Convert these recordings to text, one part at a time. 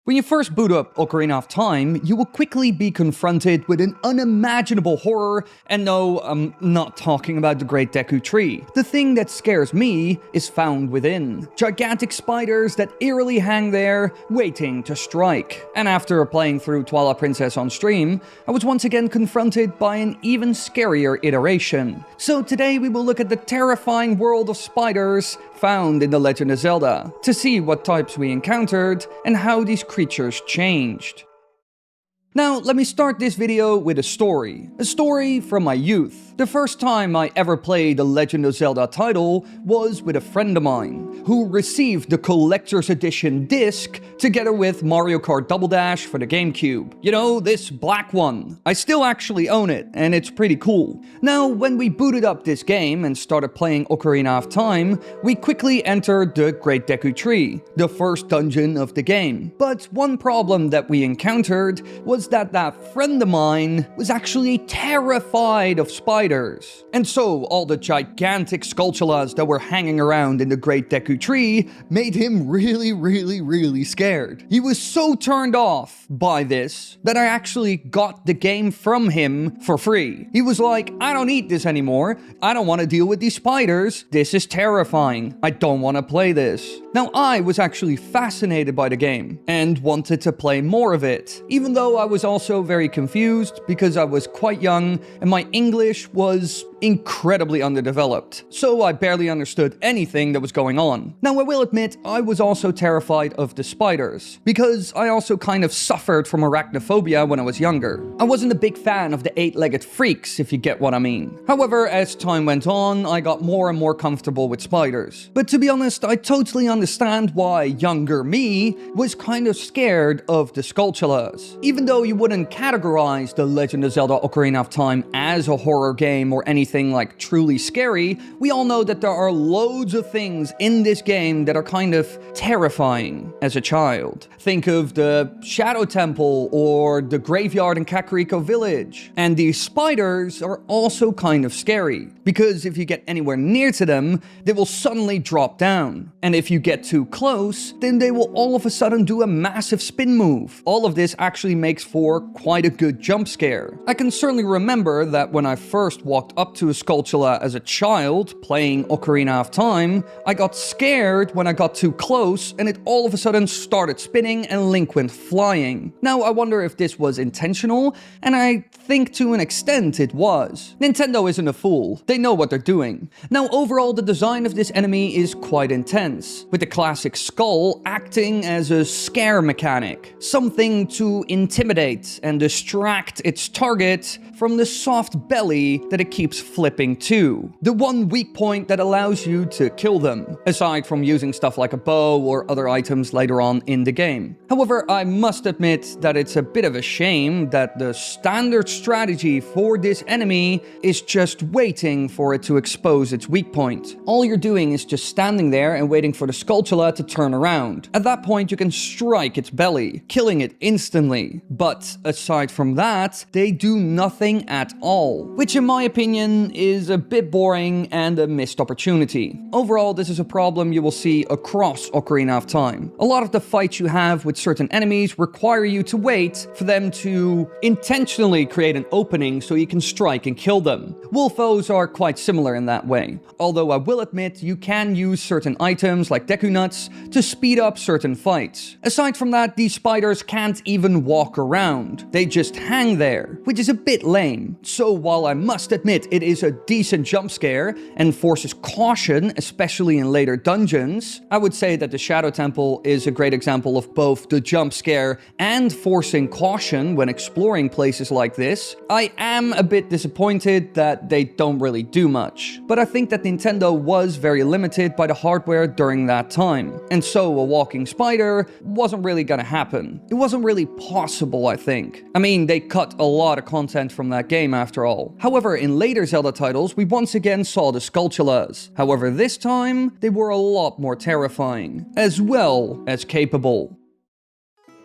When you first boot up Ocarina of Time, you will quickly be confronted with an unimaginable horror, and no, I'm not talking about the Great Deku Tree. The thing that scares me is found within. Gigantic spiders that eerily hang there, waiting to strike. And after playing through Twilight Princess on stream, I was once again confronted by an even scarier iteration. So today we will look at the terrifying world of spiders found in The Legend of Zelda, to see what types we encountered and how these creatures changed. Now, let me start this video with a story from my youth. The first time I ever played a Legend of Zelda title was with a friend of mine, who received the Collector's Edition disc together with Mario Kart Double Dash for the GameCube. You know, this black one. I still actually own it, and it's pretty cool. Now, when we booted up this game and started playing Ocarina of Time, we quickly entered the Great Deku Tree, the first dungeon of the game. But one problem that we encountered was that friend of mine was actually terrified of spiders. And so all the gigantic Skulltulas that were hanging around in the Great Deku Tree made him really scared. He was so turned off by this that I actually got the game from him for free. He was like, I don't need this anymore. I don't want to deal with these spiders. This is terrifying. I don't want to play this. Now, I was actually fascinated by the game and wanted to play more of it, even though I was also very confused because I was quite young and my English was incredibly underdeveloped, so I barely understood anything that was going on. Now, I will admit, I was also terrified of the spiders, because I also kind of suffered from arachnophobia when I was younger. I wasn't a big fan of the eight-legged freaks, if you get what I mean. However, as time went on, I got more and more comfortable with spiders. But to be honest, I totally understand why younger me was kind of scared of the Skulltulas. Even though you wouldn't categorize The Legend of Zelda Ocarina of Time as a horror game or anything like truly scary, we all know that there are loads of things in this game that are kind of terrifying as a child. Think of the Shadow Temple or the graveyard in Kakariko Village. And these spiders are also kind of scary, because if you get anywhere near to them, they will suddenly drop down. And if you get too close, then they will all of a sudden do a massive spin move. All of this actually makes for quite a good jump scare. I can certainly remember that when I first walked up to a Skulltula as a child, playing Ocarina of Time, I got scared when I got too close and it all of a sudden started spinning and Link went flying. Now, I wonder if this was intentional, and I think to an extent it was. Nintendo isn't a fool. They know what they're doing. Now, overall, the design of this enemy is quite intense, with the classic skull acting as a scare mechanic, something to intimidate and distract its target from the soft belly that it keeps flipping to. The one weak point that allows you to kill them, aside from using stuff like a bow or other items later on in the game. However, I must admit that it's a bit of a shame that the standard strategy for this enemy is just waiting for it to expose its weak point. All you're doing is just standing there and waiting for the Skulltula to turn around. At that point, you can strike its belly, killing it instantly. But aside from that, they do nothing at all, which in my opinion is a bit boring and a missed opportunity. Overall, this is a problem you will see across Ocarina of Time. A lot of the fights you have with certain enemies require you to wait for them to intentionally create an opening so you can strike and kill them. Wolf foes are quite similar in that way, although I will admit you can use certain items like Deku Nuts to speed up certain fights. Aside from that, these spiders can't even walk around. They just hang there, which is a bit lame. So while I must admit it is a decent jump scare and forces caution, especially in later dungeons, I would say that the Shadow Temple is a great example of both the jump scare and forcing caution when exploring places like this. I am a bit disappointed that they don't really do much, but I think that Nintendo was very limited by the hardware during that time, and so a walking spider wasn't really gonna happen. It wasn't really possible, I think. I mean, they cut a lot of content from that game after all. However, in later Zelda titles, we once again saw the Skulltulas. However, this time, they were a lot more terrifying, as well as capable.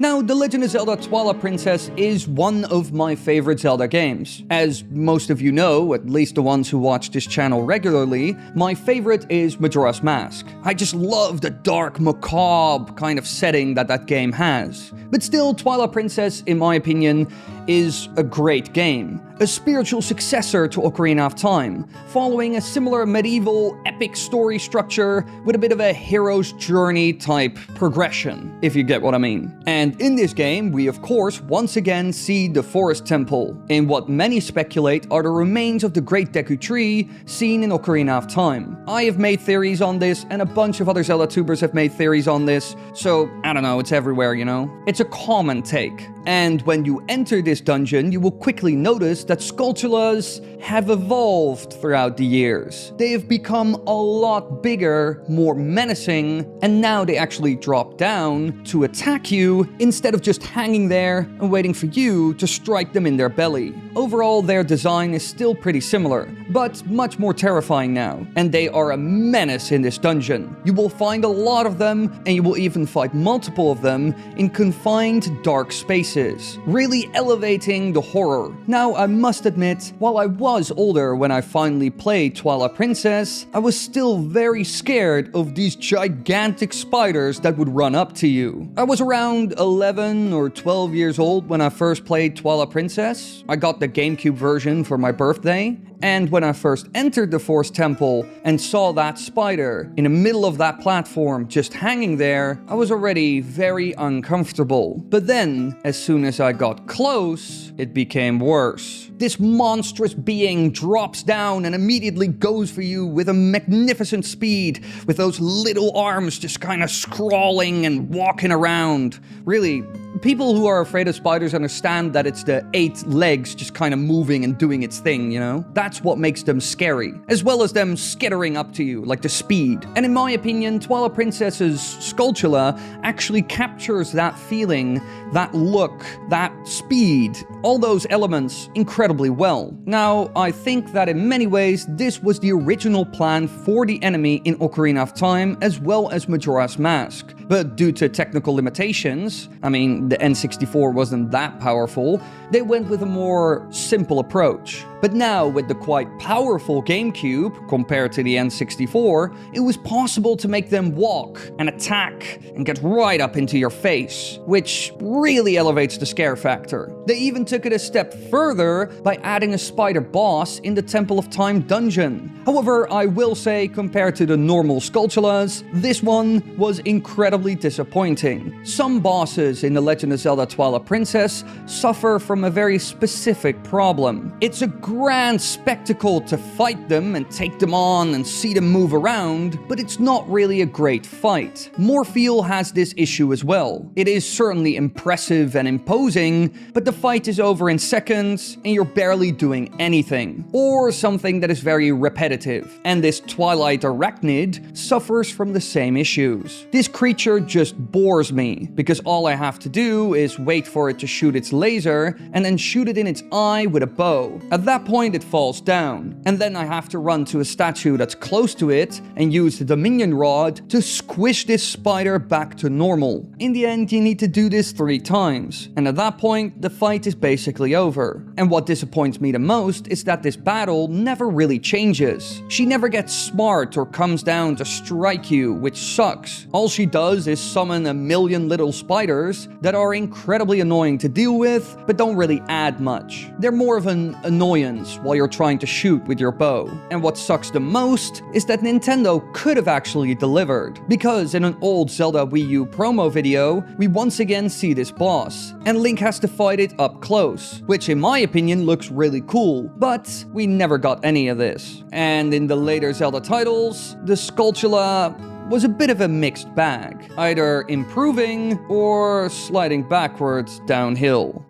Now, The Legend of Zelda Twilight Princess is one of my favorite Zelda games. As most of you know, at least the ones who watch this channel regularly, my favorite is Majora's Mask. I just love the dark, macabre kind of setting that game has. But still, Twilight Princess, in my opinion, is a great game. A spiritual successor to Ocarina of Time, following a similar medieval epic story structure with a bit of a hero's journey type progression, if you get what I mean. And in this game, we of course once again see the Forest Temple, in what many speculate are the remains of the Great Deku Tree seen in Ocarina of Time. I have made theories on this, and a bunch of other Zelda tubers have made theories on this, so I don't know, it's everywhere, you know? It's a common take. And when you enter this dungeon, you will quickly notice that Skulltulas have evolved throughout the years. They have become a lot bigger, more menacing, and now they actually drop down to attack you instead of just hanging there and waiting for you to strike them in their belly. Overall, their design is still pretty similar, but much more terrifying now, and they are a menace in this dungeon. You will find a lot of them, and you will even fight multiple of them in confined dark spaces, really elevating the horror. Now, I must admit, while I was older when I finally played Twilight Princess, I was still very scared of these gigantic spiders that would run up to you. I was around 11 or 12 years old when I first played Twilight Princess. I got the GameCube version for my birthday, and when I first entered the Forest Temple and saw that spider in the middle of that platform just hanging there, I was already very uncomfortable. But then, as soon as I got close, it became worse. This monstrous being drops down and immediately goes for you with a magnificent speed, with those little arms just kind of scrawling and walking around. Really, people who are afraid of spiders understand that it's the 8 legs just kind of moving and doing its thing, you know? That's what makes them scary, as well as them skittering up to you, like the speed. And in my opinion, Twilight Princess's Skulltula actually captures that feeling, that look, that speed, all those elements incredibly well. Now, I think that in many ways, this was the original plan for the enemy in Ocarina of Time, as well as Majora's Mask. But due to technical limitations, I mean, the N64 wasn't that powerful, they went with a more simple approach. But now, with the quite powerful GameCube, compared to the N64, it was possible to make them walk and attack and get right up into your face, which really elevates the scare factor. They even took it a step further by adding a spider boss in the Temple of Time dungeon. However, I will say, compared to the normal Skulltulas, this one was incredibly disappointing. Some bosses in The Legend of Zelda Twilight Princess suffer from a very specific problem. It's a grand spectacle to fight them and take them on and see them move around, but it's not really a great fight. Morpheal has this issue as well. It is certainly impressive and imposing, but the fight is over in seconds and you're barely doing anything, or something that is very repetitive. And this Twilight arachnid suffers from the same issues. This creature just bores me, because all I have to do is wait for it to shoot its laser and then shoot it in its eye with a bow. At that point, it falls down, and then I have to run to a statue that's close to it and use the Dominion Rod to squish this spider back to normal. In the end, you need to do this 3 times, and at that point, the fight is basically over. And what disappoints me the most is that this battle never really changes. She never gets smart or comes down to strike you, which sucks. All she does is summon a million little spiders that are incredibly annoying to deal with, but don't really add much. They're more of an annoyance while you're trying to shoot with your bow. And what sucks the most is that Nintendo could have actually delivered, because in an old Zelda Wii U promo video, we once again see this boss, and Link has to fight it up close, which in my opinion looks really cool, but we never got any of this. And in the later Zelda titles, the Skulltula was a bit of a mixed bag, either improving or sliding backwards downhill.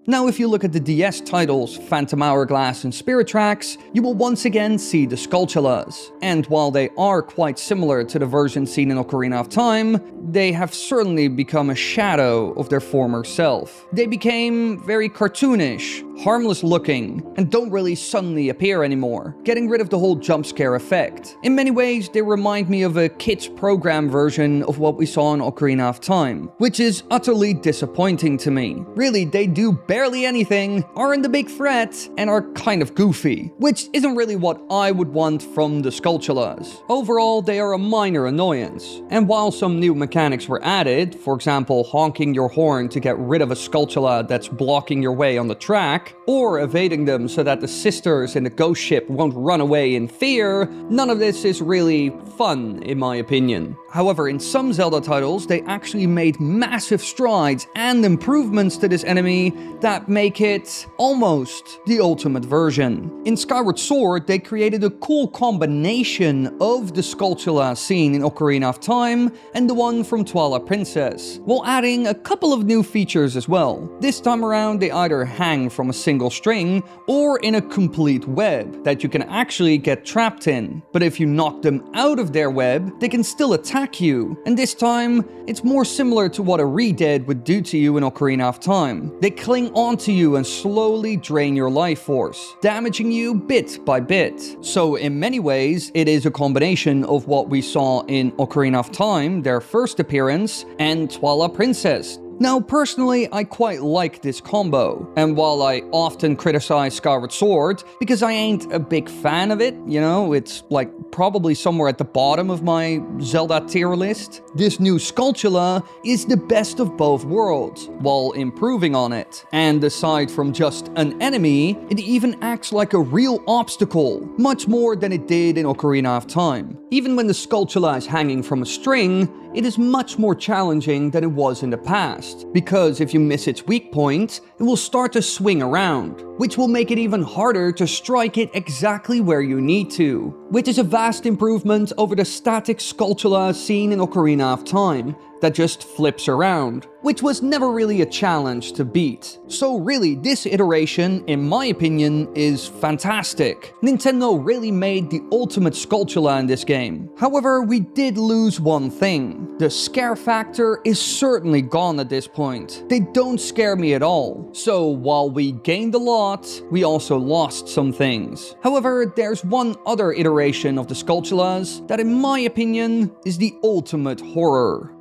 Now, if you look at the DS titles, Phantom Hourglass and Spirit Tracks, you will once again see the Skulltulas. And while they are quite similar to the version seen in Ocarina of Time, they have certainly become a shadow of their former self. They became very cartoonish, harmless looking, and don't really suddenly appear anymore, getting rid of the whole jump scare effect. In many ways, they remind me of a kids program version of what we saw in Ocarina of Time, which is utterly disappointing to me. Really, they do barely anything, aren't a big threat, and are kind of goofy, which isn't really what I would want from the Skulltulas. Overall, they are a minor annoyance, and while some new mechanics were added, for example honking your horn to get rid of a Skulltula that's blocking your way on the track, or evading them so that the sisters in the ghost ship won't run away in fear, none of this is really fun in my opinion. However, in some Zelda titles, they actually made massive strides and improvements to this enemy that make it almost the ultimate version. In Skyward Sword, they created a cool combination of the Skulltula seen in Ocarina of Time and the one from Twilight Princess, while adding a couple of new features as well. This time around, they either hang from a single string or in a complete web that you can actually get trapped in. But if you knock them out of their web, they can still attack you, and this time it's more similar to what a re-dead would do to you in Ocarina of Time. They cling onto you and slowly drain your life force, damaging you bit by bit. So in many ways, it is a combination of what we saw in Ocarina of Time, their first appearance, and Twilight Princess. Now, personally, I quite like this combo, and while I often criticize Skyward Sword because I ain't a big fan of it, you know, it's like probably somewhere at the bottom of my Zelda tier list, this new Skulltula is the best of both worlds, while improving on it. And aside from just an enemy, it even acts like a real obstacle, much more than it did in Ocarina of Time. Even when the Skulltula is hanging from a string, it is much more challenging than it was in the past, because if you miss its weak point, it will start to swing around, which will make it even harder to strike it exactly where you need to, which is a vast improvement over the static Skulltula seen in Ocarina of Time that just flips around, which was never really a challenge to beat. So really, this iteration, in my opinion, is fantastic. Nintendo really made the ultimate Skulltula in this game. However, we did lose one thing. The scare factor is certainly gone at this point. They don't scare me at all. So while we gained a lot, we also lost some things. However, there's one other iteration of the Skulltulas that in my opinion is the ultimate horror.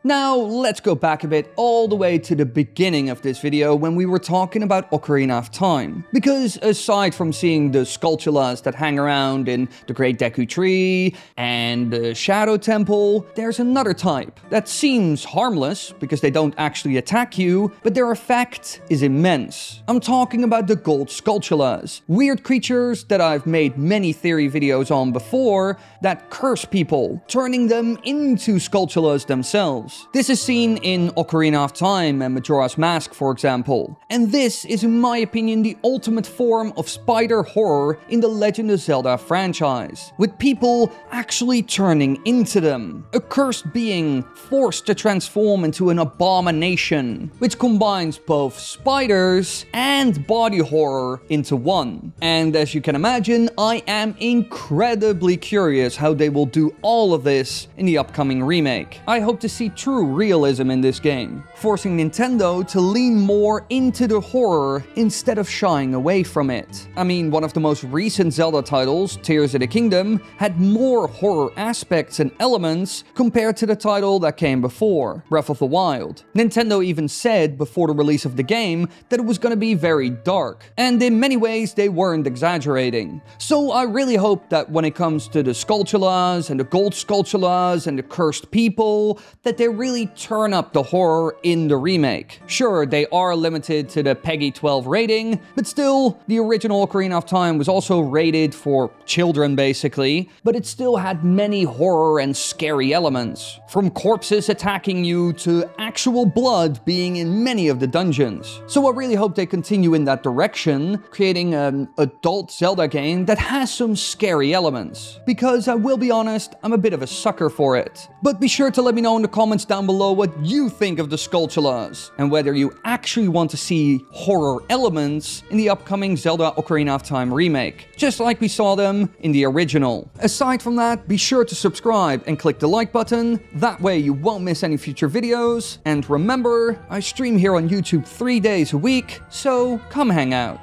Now, let's go back a bit all the way to the beginning of this video when we were talking about Ocarina of Time. Because aside from seeing the Skulltulas that hang around in the Great Deku Tree and the Shadow Temple, there's another type that seems harmless because they don't actually attack you, but their effect is immense. I'm talking about the Gold Skulltulas, weird creatures that I've made many theory videos on before that curse people, turning them into Skulltulas themselves. This is seen in Ocarina of Time and Majora's Mask, for example. And this is, in my opinion, the ultimate form of spider horror in the Legend of Zelda franchise, with people actually turning into them. A cursed being forced to transform into an abomination, which combines both spiders and body horror into one. And as you can imagine, I am incredibly curious how they will do all of this in the upcoming remake. I hope to see true realism in this game, forcing Nintendo to lean more into the horror instead of shying away from it. I mean, one of the most recent Zelda titles, Tears of the Kingdom, had more horror aspects and elements compared to the title that came before, Breath of the Wild. Nintendo even said before the release of the game that it was going to be very dark, and in many ways they weren't exaggerating. So I really hope that when it comes to the Skulltulas and the Gold Skulltulas and the cursed people, that they really turn up the horror in the remake. Sure, they are limited to the PEGI 12 rating, but still, the original Ocarina of Time was also rated for children basically, but it still had many horror and scary elements, from corpses attacking you to actual blood being in many of the dungeons. So I really hope they continue in that direction, creating an adult Zelda game that has some scary elements, because I will be honest, I'm a bit of a sucker for it. But be sure to let me know in the comments comments down below what you think of the Skulltulas, and whether you actually want to see horror elements in the upcoming Zelda Ocarina of Time remake, just like we saw them in the original. Aside from that, be sure to subscribe and click the like button, that way you won't miss any future videos, and remember, I stream here on YouTube 3 days a week, so come hang out.